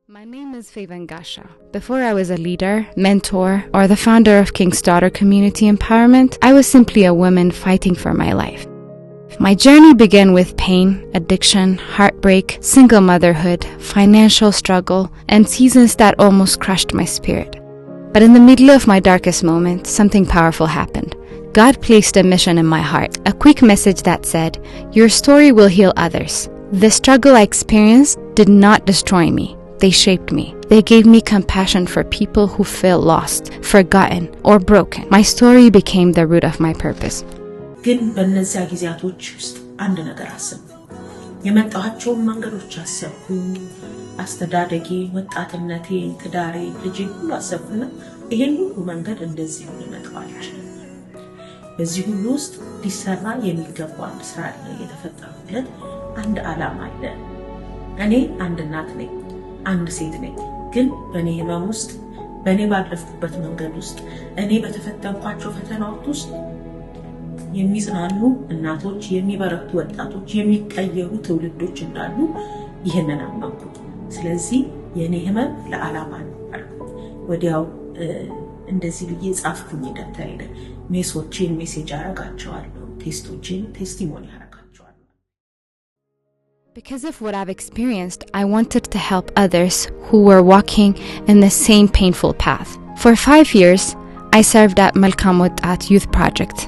My name is Faven Gasha. Before I was a leader, mentor, or the founder of King's Daughter Community Empowerment, I was simply a woman fighting for my life. My journey began with pain, addiction, heartbreak, single motherhood, financial struggle, and seasons that almost crushed my spirit. But in the middle of my darkest moment, something powerful happened. God placed a mission in my heart, a quick message that said, "Your story will heal others." The struggle I experienced did not destroy me. They shaped me. They gave me compassion for people who feel lost, forgotten, or broken. My story became the root of my purpose. ግን በእነዚያ ጊዜያቶች ውስጥ አንድ ነገር አሰብኩ። የመጣኋቸው መንገዶች አሰብኩ። አስተዳደጌ፣ ወጣትነቴ፣ ትዳሬ፣ ልጄ ሁሉ አሰብኩና ይሄን ሁሉ መንገድ እንደዚህ ልመጣዋለች። በዚህ ሁሉ ውስጥ ሊሰራ የሚገባው አንድ ስራ አለ። የተፈጠረለት አንድ ዓላማ አለ። እኔ አንድ እናት ነኝ፣ አንድ ሴት ነኝ። ግን በእኔ ህመም ውስጥ፣ በእኔ ባለፍኩበት መንገድ ውስጥ፣ እኔ በተፈተንኳቸው ፈተናዎች ውስጥ የሚጽናኑ እናቶች፣ የሚበረቱ ወጣቶች፣ የሚቀየሩ ትውልዶች እንዳሉ ይሄንን አመንኩ። ስለዚህ የኔ ህመም ለዓላማ ነው አልኩ። ወዲያው እንደዚህ ብዬ ጻፍኩኝ ደብተሬ ላይ ሜሴጆችን ሜሴጅ አረጋቸዋለሁ፣ ቴስቶችን ቴስቲሞኒ አረጋቸዋለሁ። Because of what I've experienced, I wanted to help others who were walking in the same painful path. For 5 years, I served at Malkam Wotat Youth Project.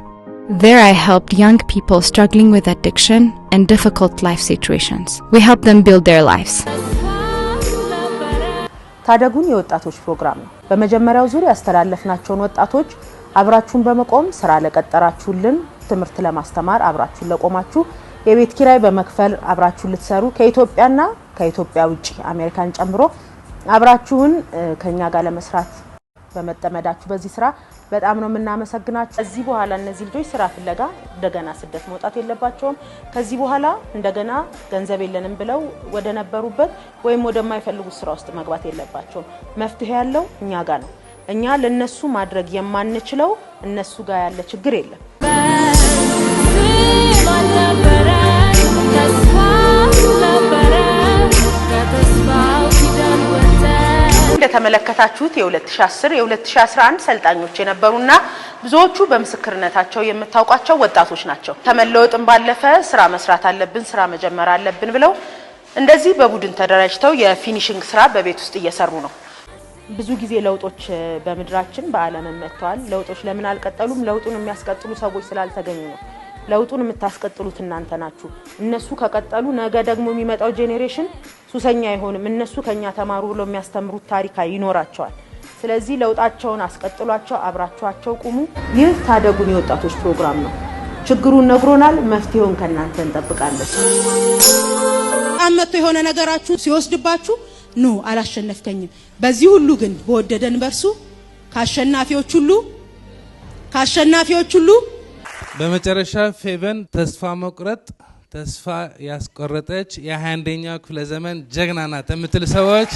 There I helped young people struggling with addiction and difficult life situations. We helped them build their lives. ታደጉን የወጣቶች ፕሮግራም ነው። በመጀመሪያው ዙር ያስተላለፍናቸውን ወጣቶች አብራችሁን በመቆም ስራ ለቀጠራችሁልን፣ ትምህርት ለማስተማር አብራችሁን ለቆማችሁ፣ የቤት ኪራይ በመክፈል አብራችሁን ልትሰሩ፣ ከኢትዮጵያና ከኢትዮጵያ ውጪ አሜሪካን ጨምሮ አብራችሁን ከኛ ጋር ለመስራት በመጠመዳችሁ በዚህ ስራ በጣም ነው የምናመሰግናችሁ። ከዚህ በኋላ እነዚህ ልጆች ስራ ፍለጋ እንደገና ስደት መውጣት የለባቸውም። ከዚህ በኋላ እንደገና ገንዘብ የለንም ብለው ወደ ነበሩበት ወይም ወደ ማይፈልጉት ስራ ውስጥ መግባት የለባቸውም። መፍትሄ ያለው እኛ ጋር ነው። እኛ ለነሱ ማድረግ የማንችለው እነሱ ጋር ያለ ችግር የለም። እንደተመለከታችሁት የ2010 የ2011 ሰልጣኞች የነበሩና ብዙዎቹ በምስክርነታቸው የምታውቋቸው ወጣቶች ናቸው። ተመለወጥን ባለፈ ስራ መስራት አለብን፣ ስራ መጀመር አለብን ብለው እንደዚህ በቡድን ተደራጅተው የፊኒሺንግ ስራ በቤት ውስጥ እየሰሩ ነው። ብዙ ጊዜ ለውጦች በመድራችን በአለም መጥተዋል። ለውጦች ለምን አልቀጠሉም? ለውጡን የሚያስቀጥሉ ሰዎች ስላልተገኙ ነው። ለውጡን የምታስቀጥሉት እናንተ ናችሁ። እነሱ ከቀጠሉ ነገ ደግሞ የሚመጣው ጄኔሬሽን ሱሰኛ አይሆንም። እነሱ ከኛ ተማሩ ብለው የሚያስተምሩት ታሪክ ይኖራቸዋል። ስለዚህ ለውጣቸውን አስቀጥሏቸው፣ አብራችኋቸው ቁሙ። ይህ ታደጉን የወጣቶች ፕሮግራም ነው። ችግሩን ነግሮናል፣ መፍትሄውን ከናንተ እንጠብቃለን። አመቶ የሆነ ነገራችሁ ሲወስድባችሁ ኑ አላሸነፍከኝም፣ በዚህ ሁሉ ግን በወደደን በርሱ ካሸናፊዎች ሁሉ በመጨረሻ ፌቨን ተስፋ ያስቆረጠች የ21ኛው ክፍለ ዘመን ጀግና ናት የምትል ሰዎች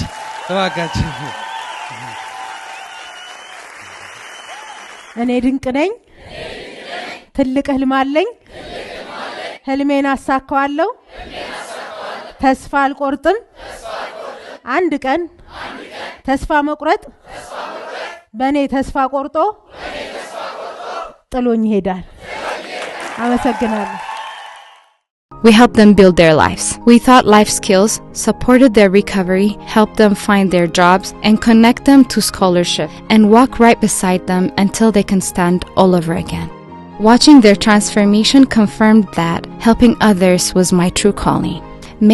ተባካችሁ። እኔ ድንቅ ነኝ፣ ትልቅ ህልም አለኝ፣ ህልሜን አሳካዋለሁ፣ ተስፋ አልቆርጥም። አንድ ቀን ተስፋ መቁረጥ በእኔ ተስፋ ቆርጦ ጥሎኝ ይሄዳል። አመሰግናለሁ። We helped them build their lives. We taught life skills, supported their recovery, helped them find their jobs, and connect them to scholarship, and walk right beside them until they can stand all over again. Watching their transformation confirmed that helping others was my true calling.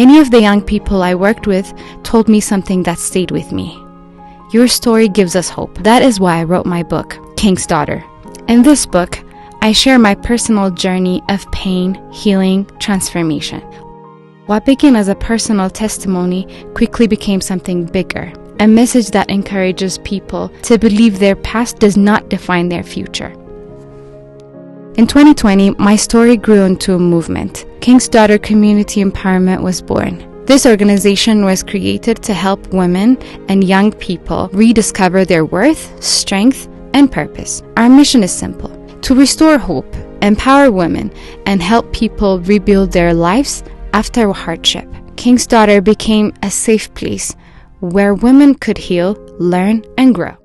Many of the young people I worked with told me something that stayed with me. Your story gives us hope. That is why I wrote my book, King's Daughter. In this book, I share my personal journey of pain, healing, transformation. What began as a personal testimony quickly became something bigger, a message that encourages people to believe their past does not define their future. In 2020, my story grew into a movement. King's Daughter Community Empowerment was born. This organization was created to help women and young people rediscover their worth, strength, and purpose. Our mission is simple: to restore hope, empower women, and help people rebuild their lives after hardship. King's Daughter became a safe place where women could heal, learn, and grow.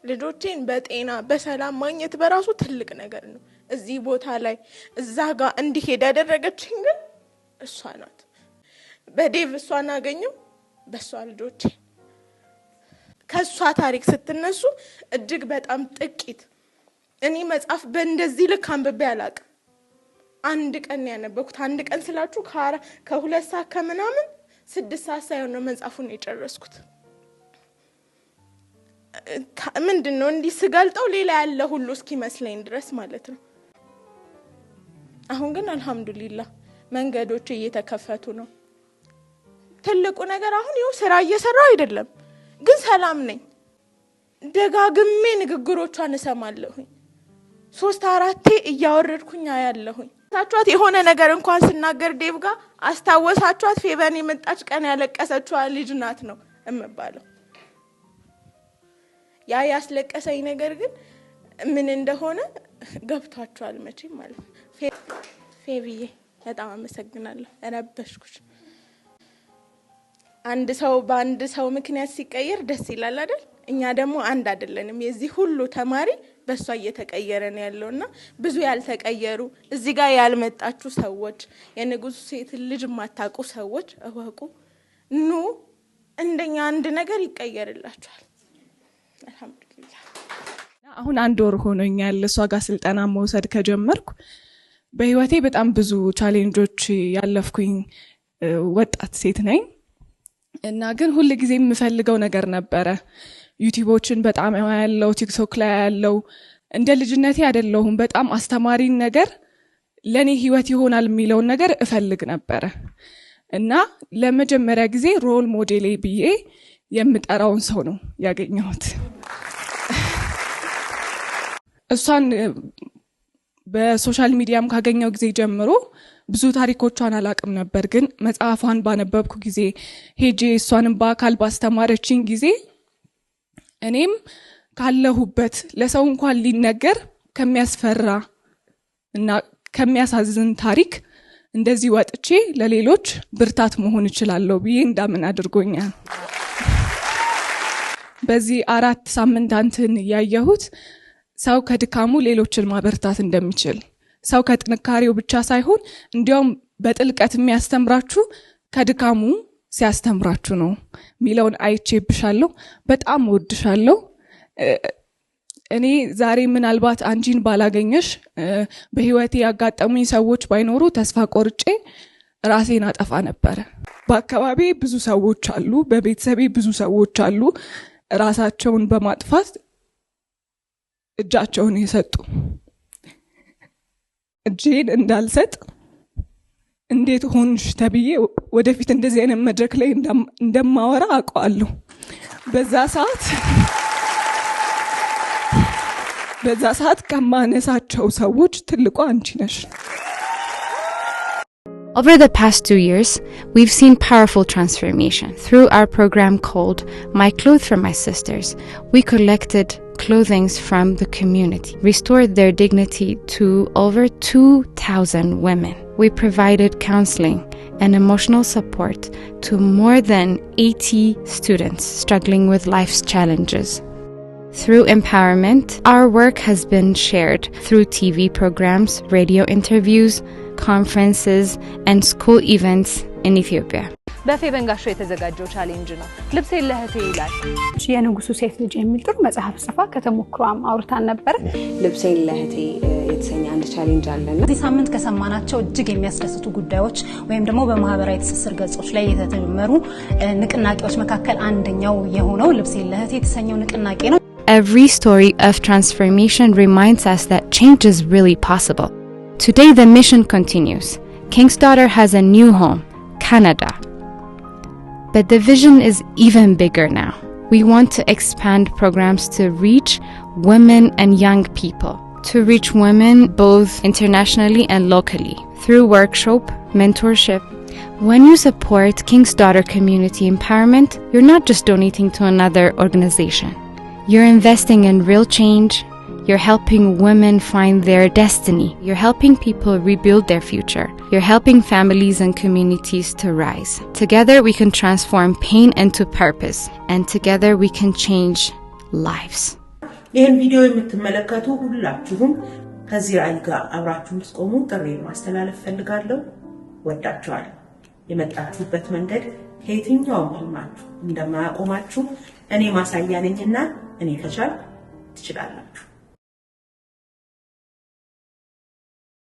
ልጆቼን በጤና በሰላም ማግኘት በራሱ ትልቅ ነገር ነው። እዚህ ቦታ ላይ እዛ ጋር እንዲሄድ ያደረገችኝ ግን እሷ ናት። በዴቭ እሷን አገኘው በሷ ልጆቼ ከሷ ታሪክ ስትነሱ እጅግ በጣም ጥቂት እኔ መጽሐፍ በእንደዚህ ልክ አንብቤ አላውቅም። አንድ ቀን ያነበብኩት አንድ ቀን ስላችሁ ከሁለት ሰዓት ከምናምን 6 ሰዓት ሳይሆን ነው መጽሐፉን የጨረስኩት። ምንድነው እንዲህ ስጋልጠው ሌላ ያለ ሁሉ እስኪመስለኝ ድረስ ማለት ነው። አሁን ግን አልহামዱሊላህ መንገዶች እየተከፈቱ ነው። ትልቁ ነገር አሁን ይኸው ስራ እየሰራው አይደለም ግን ሰላም ነኝ። ደጋግሜ ንግግሮቿን እሰማለሁ 3-4 እያወረድኩኝ ያያለሁ። ታቻት የሆነ ነገር እንኳን ስናገር ዴቭ ጋር አስታወሳቻት ፌቨን የመጣች ቀን ያለቀሰችው ልጅ ናት ነው እምባለው። ያ ያስለቀሰኝ ነገር ግን ምን እንደሆነ ገብቷቸዋል መቼም ማለት ነው። ፌቪዬ በጣም አመሰግናለሁ። ረበሽኩሽ። አንድ ሰው በአንድ ሰው ምክንያት ሲቀየር ደስ ይላል አይደል? እኛ ደግሞ አንድ አይደለንም። የዚህ ሁሉ ተማሪ በሷ እየተቀየረ ነው ያለውና ብዙ ያልተቀየሩ እዚህ ጋር ያልመጣችሁ ሰዎች የንጉስ ሴት ልጅ ማታቁ ሰዎች እወቁ ኑ እንደኛ አንድ ነገር ይቀየርላችኋል። አልহামዱሊላህ አሁን 1 ወር ሆኖኛል እሷ ጋር ስልጠና መውሰድ ከጀመርኩ። በህይወቴ በጣም ብዙ ቻሌንጆች ያለፍኩኝ ወጣት ሴት ነኝ እና ግን ሁሉ ጊዜ የምፈልገው ነገር ነበረ። ዩቲዩቦችን በጣም ያለው ቲክቶክ ላይ ያለው እንደ ልጅነቴ አይደለሁም በጣም አስተማሪ ነገር ለኔ ህይወት ይሆናል የሚለው ነገር እፈልግ ነበር እና ለመጀመሪያ ጊዜ ሮል ሞዴሌ ብዬ የምጠራውን ሰው ነው ያገኘሁት። እሷን በሶሻል ሚዲያም ካገኘው ጊዜ ጀምሮ ብዙ ታሪኮቿን አላቅም ነበር ግን መጽሐፏን ባነበብኩ ጊዜ ሄጄ እሷንም በአካል ባስተማረችኝ ጊዜ እኔም ካለሁበት ለሰው እንኳን ሊነገር ከሚያስፈራ እና ከሚያሳዝን ታሪክ እንደዚህ ወጥቼ ለሌሎች ብርታት መሆን እችላለሁ ብዬ እንዳምን አድርጎኛል። በዚህ 4 ሳምንታትን ያያሁት ሰው ከድካሙ ሌሎችን ማበርታት እንደሚችል ሰው ከጥንካሬው ብቻ ሳይሆን እንዲያውም በጥልቀት የሚያስተምራችሁ ከድካሙ ሲያስተምራችሁ ነው ሚለውን አይቼብሻለሁ። በጣም ወድሻለሁ። እኔ ዛሬ ምናልባት አንቺን ባላገኘሽ በህይወቴ ያጋጠሙኝ ሰዎች ባይኖሩ ተስፋ ቆርጬ ራሴን አጠፋ ነበር። በአካባቢ ብዙ ሰዎች አሉ፣ በቤተሰቤ ብዙ ሰዎች አሉ ራሳቸውን በማጥፋት እጃቸውን የሰጡ። እጄን እንዳልሰጥ እንዴት ሆንሽ ተብዬ ወደፊት እንደዚህ አይነት መድረክ ላይ እንደማወራ አውቃለሁ። በዛ ሰዓት ከማነሳቸው ሰዎች ትልቁ አንቺ ነሽ። Over the past 2 years, we've seen powerful transformation. Through our program called My Clothes for My Sisters, we collected clothings from the community, restored their dignity to over 2,000 women. We provided counseling and emotional support to more than 80 students struggling with life's challenges. Through empowerment, our work has been shared through TV programs, radio interviews, conferences, and school events in Ethiopia. በፌቨን ጋሾ የተዘጋጀው ቻሌንጅ ነው ልብስ ለህቴ ይላል። የንጉሱ ሴት ልጅ የሚል ጥሩ መጽሐፍ ጽፋ ከተሞክሯም አውርታን ነበር። ልብስ ለህቴ የተሰኘ አንድ ቻሌንጅ አለና እዚህ ሳምንት ከሰማናቸው እጅግ የሚያስደስቱ ጉዳዮች ወይም ደግሞ በማህበራዊ ትስስር ገጾች ላይ የተጀመሩ ንቅናቄዎች መካከል አንደኛው የሆነው ልብስ ለህቴ የተሰኘው ንቅናቄ ነው። Every story of transformation reminds us that change is really possible. Today the mission continues. King's Daughter has a new home, Canada. But the vision is even bigger now. We want to expand programs to reach women and young people, to reach women both internationally and locally, through workshop, mentorship. When you support King's Daughter Community Empowerment, you're not just donating to another organization. You're investing in real change, You're helping women find their destiny. You're helping people rebuild their future. You're helping families and communities to rise. Together we can transform pain into purpose, and together we can change lives. ይህን ቪዲዮ የምትመለከቱ ሁላችሁም ከዚህ ራዕይ ጋር አብራችሁን ትቆሙ ጥሪ ማስተላለፍ ፈልጋለሁ። ወዳችኋለሁ። የመጣችሁበት መንገድ ከየትኛውም ህልማችሁ እንደማያቆማችሁ እኔ ማሳያ ነኝና እኔ ከቻልኩ ትችላላችሁ።